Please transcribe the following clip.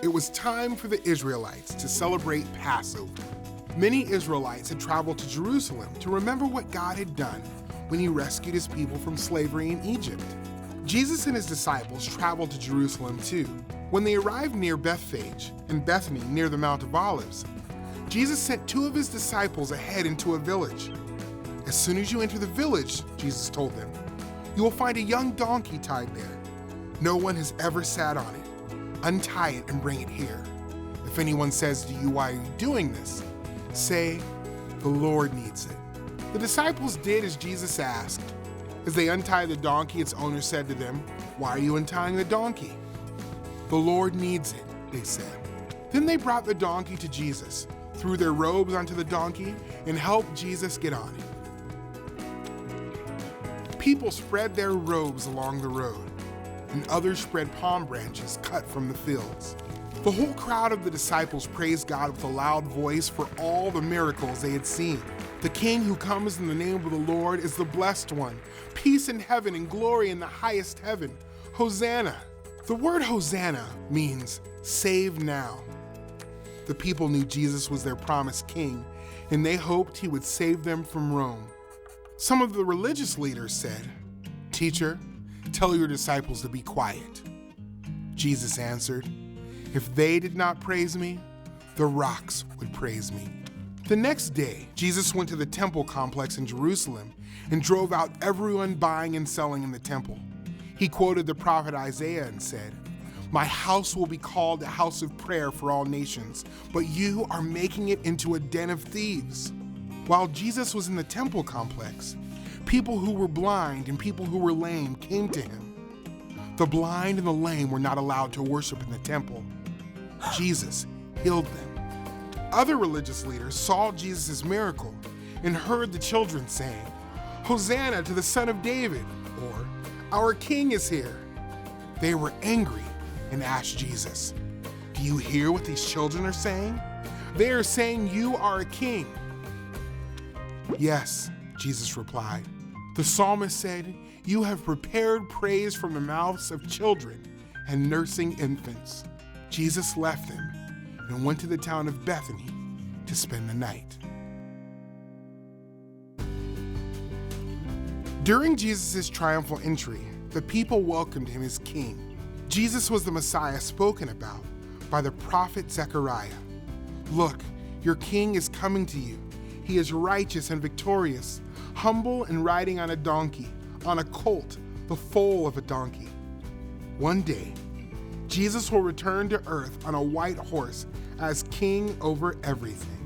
It was time for the Israelites to celebrate Passover. Many Israelites had traveled to Jerusalem to remember what God had done when he rescued his people from slavery in Egypt. Jesus and his disciples traveled to Jerusalem too. When they arrived near Bethphage and Bethany near the Mount of Olives, Jesus sent two of his disciples ahead into a village. As soon as you enter the village, Jesus told them, you will find a young donkey tied there. No one has ever sat on it. Untie it and bring it here. If anyone says to you, why are you doing this? Say, the Lord needs it. The disciples did as Jesus asked. As they untied the donkey, its owner said to them, why are you untying the donkey? The Lord needs it, they said. Then they brought the donkey to Jesus, threw their robes onto the donkey, and helped Jesus get on it. People spread their robes along the road, and others spread palm branches cut from the fields. The whole crowd of the disciples praised God with a loud voice for all the miracles they had seen. The King who comes in the name of the Lord is the blessed one. Peace in heaven and glory in the highest heaven. Hosanna. The word Hosanna means save now. The people knew Jesus was their promised king, and they hoped he would save them from Rome. Some of the religious leaders said, Teacher, tell your disciples to be quiet. Jesus answered, if they did not praise me, the rocks would praise me. The next day, Jesus went to the temple complex in Jerusalem and drove out everyone buying and selling in the temple. He quoted the prophet Isaiah and said, my house will be called a house of prayer for all nations, but you are making it into a den of thieves. While Jesus was in the temple complex, people who were blind and people who were lame came to him. The blind and the lame were not allowed to worship in the temple. Jesus healed them. Other religious leaders saw Jesus' miracle and heard the children saying, Hosanna to the Son of David, or our King is here. They were angry and asked Jesus, do you hear what these children are saying? They are saying you are a king. Yes, Jesus replied. The psalmist said, you have prepared praise from the mouths of children and nursing infants. Jesus left them and went to the town of Bethany to spend the night. During Jesus' triumphal entry, the people welcomed him as king. Jesus was the Messiah spoken about by the prophet Zechariah. Look, your king is coming to you. He is righteous and victorious, humble and riding on a donkey, on a colt, the foal of a donkey. One day, Jesus will return to earth on a white horse as king over everything.